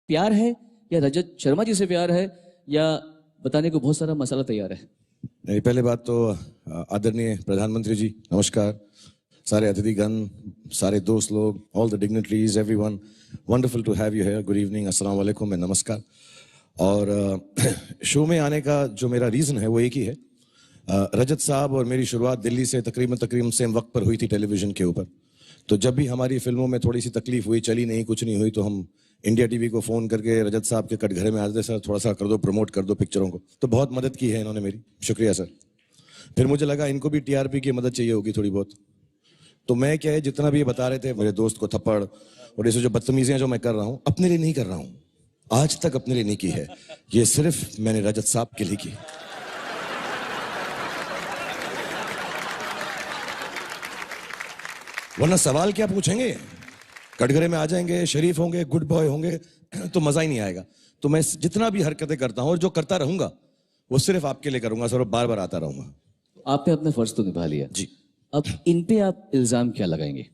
प्यार है या रजत शर्मा जी से प्यार है या बताने को बहुत सारा मसाला तैयार है? नहीं, पहले बात तो आदरणीय प्रधानमंत्री जी नमस्कार, सारे अतिथिगण, सारे दोस्त लोग, all the dignitaries, everyone, wonderful to have you here, good evening, अस्सलाम वालेकुम एंड नमस्कार। और शो में आने का जो मेरा रीज़न है वो एक ही है। रजत साहब और मेरी शुरुआत दिल्ली से तकरीबन सेम वक्त पर हुई थी टेलीविज़न के ऊपर। तो जब भी हमारी फिल्मों में थोड़ी सी तकलीफ हुई, चली नहीं, कुछ नहीं हुई, तो हम इंडिया टीवी को फ़ोन करके रजत साहब के कटघरे में आते, सर थोड़ा सा कर दो, प्रमोट कर दो पिक्चरों को। तो बहुत मदद की है इन्होंने मेरी, शुक्रिया सर। फिर मुझे लगा इनको भी टीआरपी की मदद चाहिए होगी थोड़ी बहुत। तो मैं क्या है, जितना भी ये बता रहे थे मेरे दोस्त को थप्पड़ और ऐसे जो बदतमीजियां जो मैं कर रहा हूँ, अपने लिए नहीं कर रहा हूँ, आज तक अपने लिए नहीं की है, ये सिर्फ मैंने रजत साहब के लिए की। वरना सवाल क्या पूछेंगे, कटघरे में आ जाएंगे, शरीफ होंगे, गुड बॉय होंगे, तो मजा ही नहीं आएगा। तो मैं जितना भी हरकतें करता हूं और जो करता रहूंगा वो सिर्फ आपके लिए करूंगा सर, और बार बार आता रहूंगा। आपने अपना फर्ज तो निभा लिया जी। अब इन पे आप इल्जाम क्या लगाएंगे?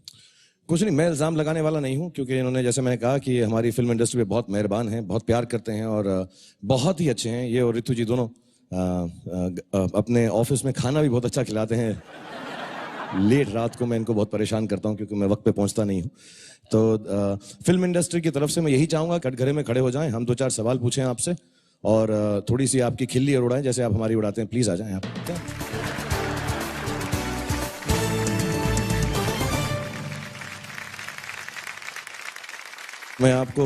कुछ नहीं, मैं इल्जाम लगाने वाला नहीं हूं, क्योंकि इन्होंने, जैसे मैंने कहा, कि हमारी फिल्म इंडस्ट्री में बहुत मेहरबान हैं, बहुत प्यार करते हैं और बहुत ही अच्छे हैं। ये और रितु जी दोनों अपने ऑफिस में खाना भी बहुत अच्छा खिलाते हैं। लेट रात को मैं इनको बहुत परेशान करता हूं क्योंकि मैं वक्त पे पहुंचता नहीं हूं। तो फिल्म इंडस्ट्री की तरफ से मैं यही चाहूंगा, कटघरे में खड़े हो जाएं, हम दो चार सवाल पूछें आपसे और थोड़ी सी आपकी खिल्ली और उड़ाएं जैसे आप हमारी उड़ाते हैं। प्लीज आ जाएं आप। मैं आपको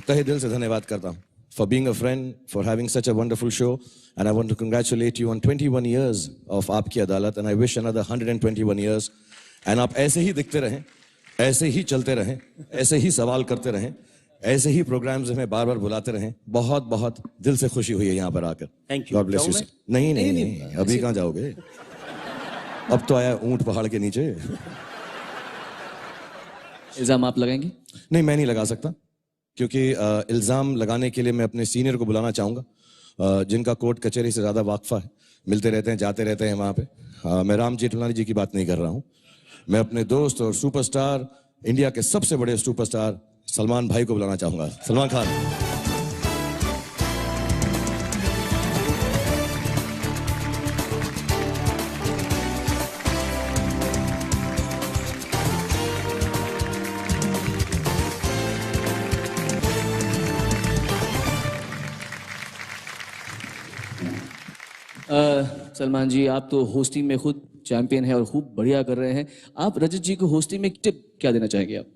तहे दिल से धन्यवाद करता हूं for being a friend, for having such a wonderful show, and I want to congratulate you on 21 years of आपकी अदालत, and I wish another 121 years, and आप ऐसे ही दिखते रहें, ऐसे ही चलते रहें, ऐसे ही सवाल करते रहें, ऐसे ही प्रोग्राम्स हमें बार बार बुलाते रहें। बहुत बहुत दिल से खुशी हुई है यहाँ पर आकर। Thank you. God bless you. नहीं नहीं नहीं, अभी कहाँ जाओगे, अब तो आया ऊंट पहाड़ के नीचे। इल्जाम आप लगाएंगे? नहीं, मैं नहीं लगा सकता, क्योंकि इल्ज़ाम लगाने के लिए मैं अपने सीनियर को बुलाना चाहूँगा, जिनका कोर्ट कचहरी से ज़्यादा वाकफा है, मिलते रहते हैं, जाते रहते हैं वहाँ पे। मैं राम जेठमलानी जी की बात नहीं कर रहा हूँ, मैं अपने दोस्त और सुपरस्टार, इंडिया के सबसे बड़े सुपरस्टार सलमान भाई को बुलाना चाहूँगा। सलमान खान। सलमान जी, आप तो होस्टिंग में खुद चैंपियन हैं और खूब बढ़िया कर रहे हैं। आप रजत जी को होस्टिंग में टिप क्या देना चाहेंगे आप?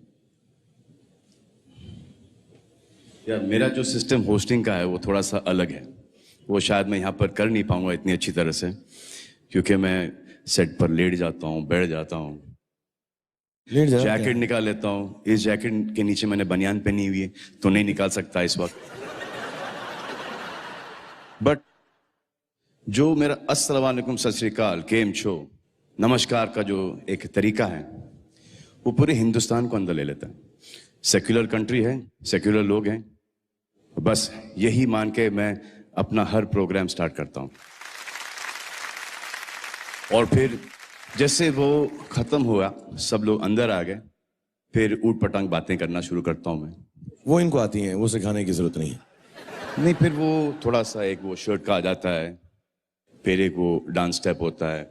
यार, मेरा जो सिस्टम होस्टिंग का है वो थोड़ा सा अलग है। वो शायद मैं यहाँ पर कर नहीं पाऊंगा इतनी अच्छी तरह से, क्योंकि मैं सेट पर लेट जाता हूँ, बैठ जाता हूँ, जैकेट निकाल लेता हूँ। इस जैकेट के नीचे मैंने बनियान पहनी हुई है तो नहीं निकाल सकता इस वक्त। बट जो मेरा अस्सलाम वालेकुम, सत श्री अकाल, केम छो, नमस्कार का जो एक तरीका है वो पूरे हिंदुस्तान को अंदर ले लेता है। सेक्युलर कंट्री है, सेक्युलर लोग हैं, बस यही मान के मैं अपना हर प्रोग्राम स्टार्ट करता हूँ। और फिर जैसे वो खत्म हुआ, सब लोग अंदर आ गए, फिर ऊट पटांग बातें करना शुरू करता हूँ मैं। वो इनको आती हैं, वो सिखाने की जरूरत नहीं है। नहीं, फिर वो थोड़ा सा एक वो शर्ट का आ जाता है, फिर एक वो डांस स्टेप होता है।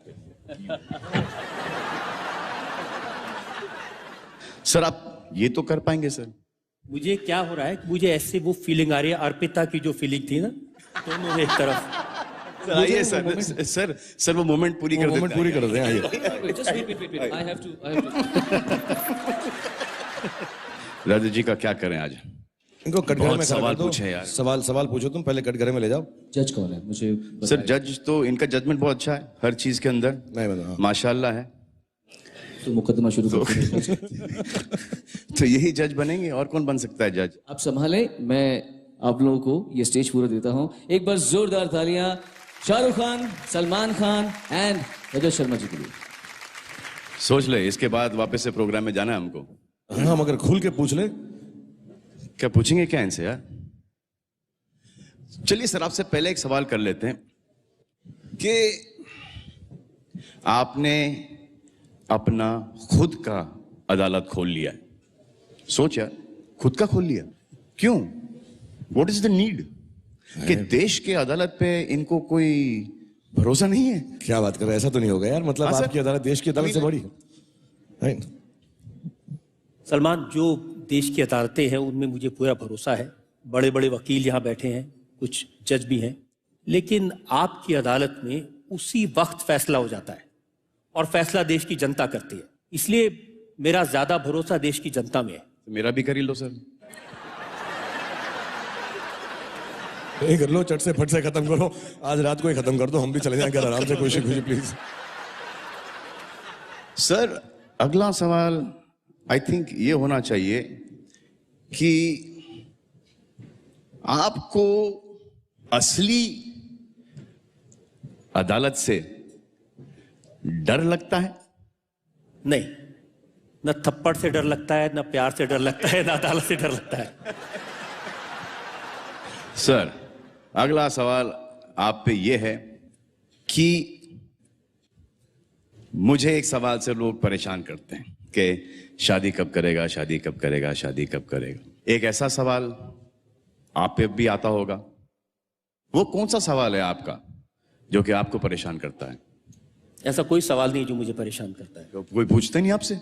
सर आप ये तो कर पाएंगे सर? मुझे क्या हो रहा है कि मुझे ऐसे वो फीलिंग आ रही है, अर्पिता की जो फीलिंग थी ना, दोनों एक तरफ। आइए सर, सर वो मोमेंट पूरी कर मोमेंट पूरी कर दें। आइए। राजू जी का क्या करें आज? इनको कटघरे में सवाल पूछे यार। सवाल पूछो तुम, पहले कटघरे में ले जाओ। जज कौन है मुझे सर? जज तो इनका जजमेंट बहुत अच्छा है हर चीज के अंदर, नहीं माशाल्लाह है। तो मुकदमा शुरू करो। तो यही जज बनेंगे, और कौन बन सकता है जज? आप संभालें, मैं आप लोगों को ये स्टेज पूरा देता हूं। एक बार जोरदार तालियां शाहरुख खान, सलमान खान एंड रजत शर्मा जी के लिए। सोच ले, इसके बाद वापस से प्रोग्राम में जाना है हमको। हाँ, मगर खुल के पूछ ले। क्या पूछेंगे क्या इनसे यार? चलिए सर, आपसे पहले एक सवाल कर लेते हैं कि आपने अपना खुद का अदालत खोल लिया है। सोच यार, खुद का खोल लिया, क्यों? व्हाट इज द नीड कि देश के अदालत पे इनको कोई भरोसा नहीं है? क्या बात कर रहे हैं, ऐसा तो नहीं होगा यार, मतलब हाँ, सर। आपकी अदालत देश की अदालत से बड़ी है Right? सलमान, जो देश की अदालतें हैं उनमें मुझे पूरा भरोसा है। बड़े बड़े वकील यहाँ बैठे हैं, कुछ जज भी हैं, लेकिन आपकी अदालत में उसी वक्त फैसला हो जाता है और फैसला देश की जनता करती है। इसलिए मेरा ज्यादा भरोसा देश की जनता में है। मेरा भी कर ही लो सर। ये कर लो, चट से फट से खत्म करो, आज रात को ही खत्म कर दो, हम भी चले जाएंगे आराम से, खुशी खुशी प्लीज। सर अगला सवाल आई थिंक ये होना चाहिए कि आपको असली अदालत से डर लगता है? नहीं, न थप्पड़ से डर लगता है, न प्यार से डर लगता है, न अदालत से डर लगता है। सर अगला सवाल आप पे ये है कि मुझे एक सवाल से लोग परेशान करते हैं कि शादी कब करेगा, शादी कब करेगा, शादी कब करेगा। एक ऐसा सवाल आप पे भी आता होगा, वो कौन सा सवाल है आपका जो कि आपको परेशान करता है? ऐसा कोई सवाल नहीं जो मुझे परेशान करता है। कोई पूछता नहीं आपसे?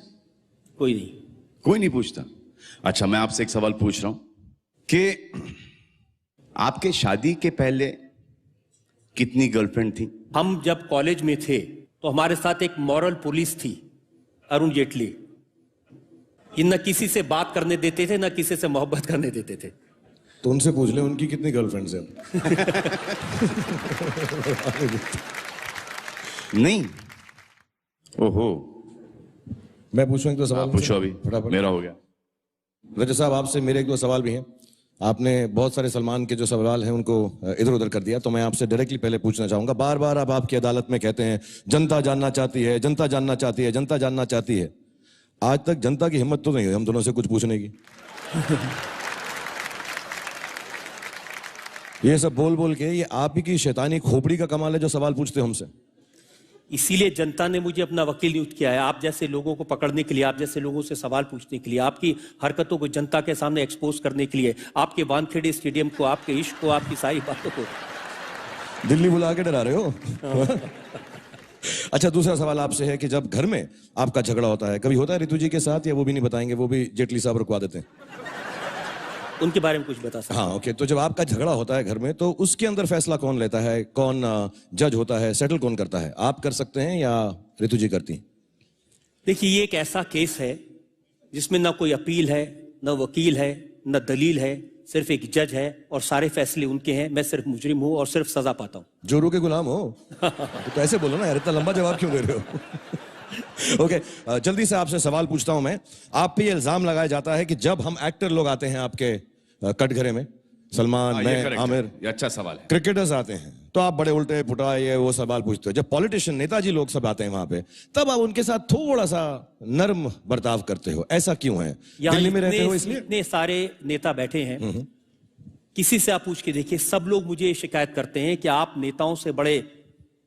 कोई नहीं। कोई नहीं पूछता? अच्छा, मैं आपसे एक सवाल पूछ रहा हूं कि आपके शादी के पहले कितनी गर्लफ्रेंड थी? हम जब कॉलेज में थे तो हमारे साथ एक मॉरल पुलिस थी, अरुण जेटली। ये न किसी से बात करने देते थे, न किसी से मोहब्बत करने देते थे। तो उनसे पूछ ले उनकी कितनी गर्लफ्रेंड्स हैं। नहीं। ओहो, मैं पूछूं एक दो सवाल? पूछो अभी, फटाफट। मेरा हो गया। रजत साहब, आपसे मेरे एक दो सवाल भी हैं। आपने बहुत सारे सलमान के जो सवाल हैं उनको इधर उधर कर दिया, तो मैं आपसे डायरेक्टली पहले पूछना चाहूंगा। बार बार आप आपकी अदालत में कहते हैं जनता जानना चाहती है, जनता जानना चाहती है, जनता जानना चाहती है। आज तक जनता की हिम्मत तो नहीं हुई हम दोनों से कुछ पूछने की। ये सब बोल बोल के ये आप ही की शैतानी खोपड़ी का कमाल है जो सवाल पूछते हो हमसे। इसीलिए जनता ने मुझे अपना वकील नियुक्त किया है, आप जैसे लोगों को पकड़ने के लिए, आप जैसे लोगों से सवाल पूछने के लिए, आपकी हरकतों को जनता के सामने एक्सपोज करने के लिए, आपके वानखेड़े स्टेडियम को, आपके इश्क को, आपकी सारी बातों को। दिल्ली बुला के डरा रहे हो। अच्छा, दूसरा सवाल आपसे है कि जब घर में आपका झगड़ा होता है, कभी होता है ऋतु जी के साथ, या वो भी नहीं बताएंगे, वो भी जेटली साहब रुकवा देते हैं? उनके बारे में कुछ बता सकते? हाँ, ओके। तो जब आपका झगड़ा होता है घर में, तो उसके अंदर फैसला कौन लेता है, कौन जज होता है, सेटल कौन करता है? आप कर सकते हैं या ऋतु जी करती हैं? देखिए, ये एक ऐसा केस है जिसमें ना कोई अपील है, ना वकील है, ना दलील है, सिर्फ एक जज है और सारे फैसले उनके हैं। मैं सिर्फ मुजरिम हूं और सिर्फ सजा पाता हूं। जोरू के गुलाम हो? तो ऐसे बोलो ना यार, इतना लंबा जवाब क्यों दे रहे हो? ओके, जल्दी से आपसे सवाल पूछता हूं मैं। आप पे ये इल्जाम लगाया जाता है कि जब हम एक्टर लोग आते हैं आपके कटघरे में, सलमान, मैं, आमिर, ये अच्छा सवाल है। क्रिकेटर्स आते हैं, तो आप बड़े उल्टे पुटा ये वो सवाल पूछते हो। जब पॉलिटिशियन, नेताजी लोग सब आते हैं वहां पे, तब आप उनके साथ थोड़ा सा नर्म बर्ताव करते हो। ऐसा क्यों है? दिल्ली में रहते हो इसलिए? इतने सारे नेता बैठे हैं, किसी से आप पूछ के देखिए, सब लोग मुझे शिकायत करते हैं कि आप नेताओं से बड़े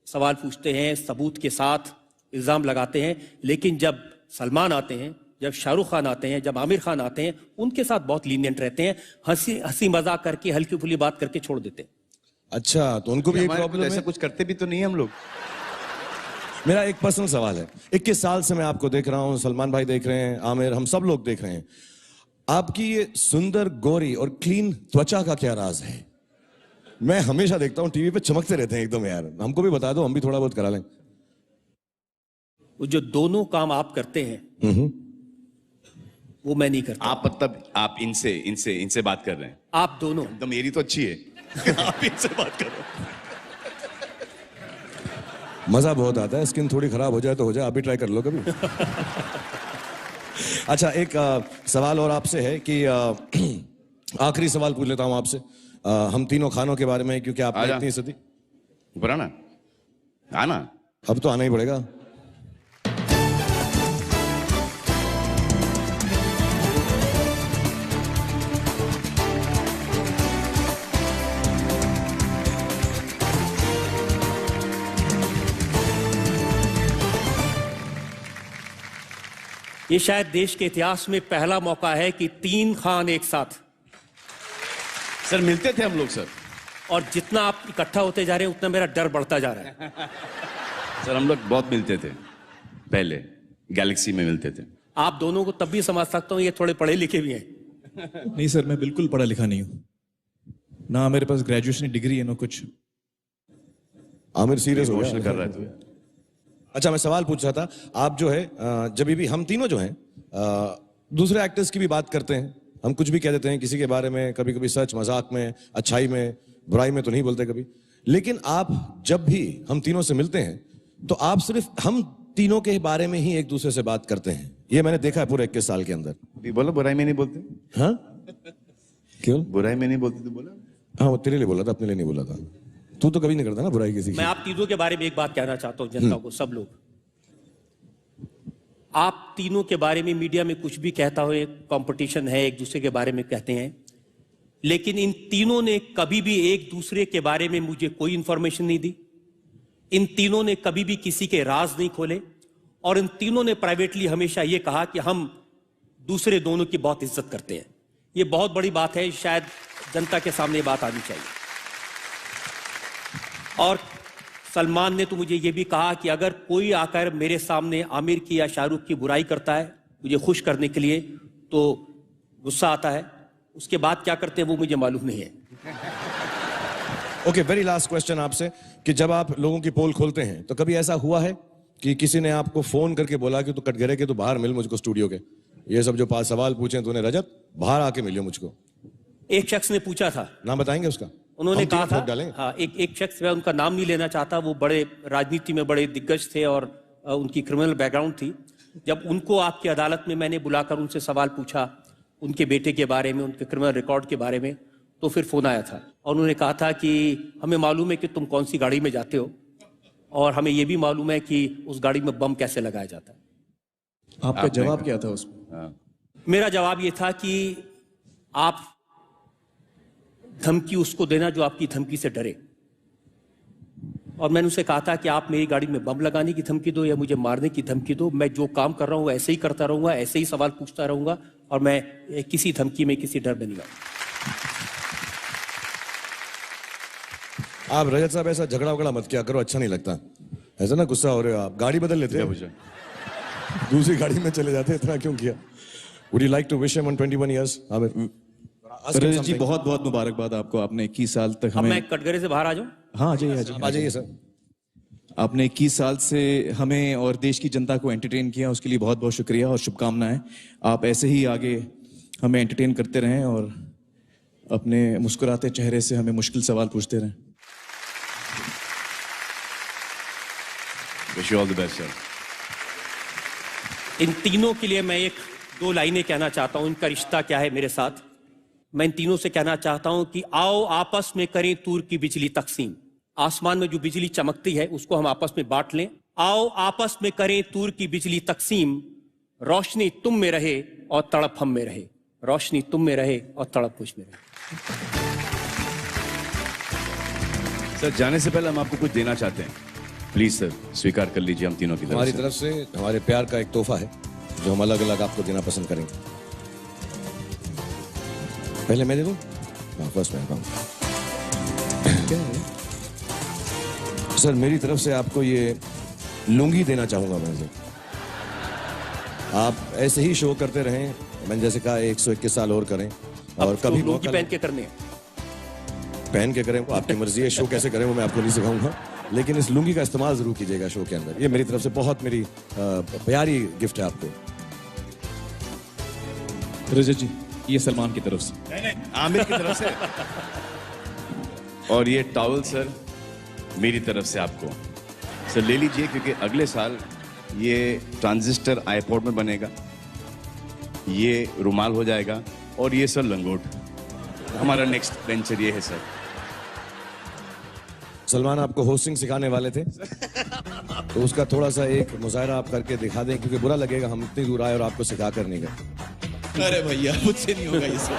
सवाल पूछते हैं, सबूत के साथ इल्जाम लगाते हैं, लेकिन जब सलमान आते हैं, जब शाहरुख खान आते हैं, जब आमिर खान आते हैं, उनके साथ बहुत लीनियंट रहते हैं, हंसी मजाक करके, हल्की फुल्की बात करके छोड़ देते हैं। अच्छा, तो उनको भी एक प्रॉब्लम ऐसा है? कुछ करते भी तो नहीं हम लोग। मेरा एक पर्सनल सवाल है। 21 साल से मैं आपको देख रहा हूं, सलमान भाई देख रहे हैं, आमिर, हम सब लोग देख रहे हैं। आपकी ये सुंदर, गोरी और क्लीन त्वचा का क्या राज है? मैं हमेशा देखता हूं टीवी पे चमकते रहते हैं एकदम यार। हमको भी बता दो, हम भी थोड़ा बहुत करा लें। वो जो दोनों काम आप करते हैं वो मैं नहीं करता। आप मतलब आप इनसे बात कर रहे हैं? आप दोनों। तो मेरी तो अच्छी है। आप इनसे बात कर रहे हैं। मजा बहुत आता है। स्किन थोड़ी खराब हो जाए तो हो जाए, आप भी ट्राई कर लो कभी। अच्छा, एक सवाल और आपसे है कि आखिरी सवाल पूछ लेता हूं आपसे, हम तीनों खानों के बारे में, क्योंकि आप इतनी सदी। ऊपर आना, आना। अब तो आना ही पड़ेगा। ये शायद देश के इतिहास में पहला मौका है कि 3 खान एक साथ। सर मिलते थे हम लोग सर। और जितना आप इकट्ठा होते जा रहे हैं उतना मेरा डर बढ़ता जा रहा है। सर हम लोग बहुत मिलते थे पहले, गैलेक्सी में मिलते थे। आप दोनों को तब भी समझ सकता हूँ, ये थोड़े पढ़े लिखे भी हैं। नहीं सर, मैं बिल्कुल पढ़ा लिखा नहीं हूँ, ना मेरे पास ग्रेजुएशन की डिग्री है ना कुछ। आमिर सीरियस हो इमोशनल गया कर रहा है तू। अच्छा, मैं सवाल पूछ रहा था, आप जो है जब भी हम तीनों जो हैं दूसरे एक्टर्स की भी बात करते हैं, हम कुछ भी कह देते हैं किसी के बारे में, कभी कभी सच मजाक में, अच्छाई में, बुराई में तो नहीं बोलते कभी, लेकिन आप जब भी हम तीनों से मिलते हैं तो आप सिर्फ हम तीनों के बारे में ही एक दूसरे से बात करते हैं। ये मैंने देखा है पूरे 21 साल के अंदर। भी बोला बुराई में नहीं बोलते। हाँ क्यों? बुराई में नहीं बोलते तो बोला। हाँ, वो तेरे लिए बोला था, अपने लिए नहीं बोला था। तू तो कभी नहीं करता ना बुराई किसी की। मैं आप तीनों के बारे में एक बात कहना चाहता हूँ जनता को, सब लोग। आप तीनों के बारे में मीडिया में कुछ भी कहता हो, एक कंपटीशन है, एक दूसरे के बारे में कहते हैं, लेकिन इन तीनों ने कभी भी एक दूसरे के बारे में मुझे कोई इंफॉर्मेशन नहीं दी। इन तीनों ने कभी भी किसी के राज नहीं खोले, और इन तीनों ने प्राइवेटली हमेशा यह कहा कि हम दूसरे दोनों की बहुत इज्जत करते हैं। यह बहुत बड़ी बात है, शायद जनता के सामने ये बात आनी चाहिए। और सलमान ने तो मुझे यह भी कहा कि अगर कोई आकर मेरे सामने आमिर की या शाहरुख की बुराई करता है मुझे खुश करने के लिए, तो गुस्सा आता है, उसके बाद क्या करते हैं वो मुझे मालूम नहीं है। ओके, वेरी लास्ट क्वेश्चन आपसे, कि जब आप लोगों की पोल खोलते हैं तो कभी ऐसा हुआ है कि किसी ने आपको फोन करके बोला कि तू कटघरे के, तू बाहर मिल मुझको स्टूडियो के, ये सब जो 5 सवाल पूछे तूने रजत, बाहर आके मिलियो मुझको? एक शख्स ने पूछा था। नाम बताएंगे उसका? उन्होंने कहा था, डालेंगे। हाँ, एक शख्स, मैं उनका नाम नहीं लेना चाहता, वो बड़े राजनीति में बड़े दिग्गज थे और उनकी क्रिमिनल बैकग्राउंड थी। जब उनको आपकी अदालत में मैंने बुलाकर उनसे सवाल पूछा उनके बेटे के बारे में, उनके क्रिमिनल रिकॉर्ड के बारे में, तो फिर फोन आया था और उन्होंने कहा था कि हमें मालूम है कि तुम कौन सी गाड़ी में जाते हो, और हमें यह भी मालूम है कि उस गाड़ी में बम कैसे लगाया जाता है। आपका जवाब क्या था उसमें? हाँ। मेरा जवाब ये था कि आप धमकी उसको देना जो आपकी धमकी से डरे। और मैंने उसे कहा था कि आप मेरी गाड़ी में बम लगाने की धमकी दो या मुझे मारने की धमकी दो, मैं जो काम कर रहा हूं ऐसे ही करता रहूंगा, ऐसे ही सवाल पूछता रहूंगा, और मैं किसी धमकी में, किसी डर में नहीं आऊंगा। आप रजत साहब ऐसा झगड़ा वगड़ा मत किया करो, अच्छा नहीं लगता ऐसा ना, गुस्सा हो रहे हो आप। गाड़ी बदल लेते हैं, दूसरी गाड़ी में चले जाते, इतना क्यों किया? Would you like to wish him on 21 years? रजत जी बहुत बहुत मुबारकबाद आपको, आपने 21 साल तक अब हमें। मैं कटघरे से बाहर आ जाऊं? हाँ, आ जाइए आ जाइए सर। आपने 21 साल से हमें और देश की जनता को एंटरटेन किया, उसके लिए बहुत बहुत शुक्रिया और शुभकामनाएं। आप ऐसे ही आगे हमें एंटरटेन करते रहें और अपने मुस्कुराते चेहरे से हमें मुश्किल सवाल पूछते रहें। Wish you all the best sir. इन तीनों के लिए मैं 1-2 लाइनें कहना चाहता हूं, इनका रिश्ता क्या है मेरे साथ। मैं इन तीनों से कहना चाहता हूं कि आओ आपस में करें तूर की बिजली तकसीम। आसमान में जो बिजली चमकती है उसको हम आपस में बांट लें। आओ आपस में करें तूर की बिजली तकसीम, रोशनी तुम में रहे और तड़प हम में रहे, रोशनी तुम में रहे और तड़प मुझ में रहे। सर जाने से पहले हम आपको कुछ देना चाहते हैं, प्लीज सर स्वीकार कर लीजिए हम तीनों की हमारी तरफ तरफ से हमारे प्यार का एक तोहफा है जो हम अलग अलग आपको देना पसंद करेंगे। पहले मैं दे दूं? हाँ, फर्स्ट मैं बताऊं। सर मेरी तरफ से आपको ये लुंगी देना चाहूंगा मैं सर। आप ऐसे ही शो करते रहें, मैंने जैसे कहा 121 साल और करें, और कभी लुंगी मौका पहन के करने हैं। पहन के करें, वो आपकी मर्जी है, शो कैसे करें वो मैं आपको नहीं सिखाऊंगा, लेकिन इस लुंगी का इस्तेमाल जरूर कीजिएगा शो के अंदर। ये मेरी तरफ से बहुत मेरी प्यारी गिफ्ट है आपको। रजत जी ये सलमान की तरफ से। नहीं, आमिर की तरफ से। और ये टॉवल सर मेरी तरफ से आपको सर ले लीजिए, क्योंकि अगले साल ये ट्रांजिस्टर आईपॉड में बनेगा, ये रुमाल हो जाएगा, और ये सर लंगोट। हमारा नेक्स्ट वेंचर ये है सर। सलमान आपको होस्टिंग सिखाने वाले थे तो उसका थोड़ा सा एक मुजाहरा आप करके दिखा दें, क्योंकि बुरा लगेगा हम इतनी दूर आए और आपको सिखा कर नहीं गए। अरे भैया मुझसे नहीं होगा ये सब।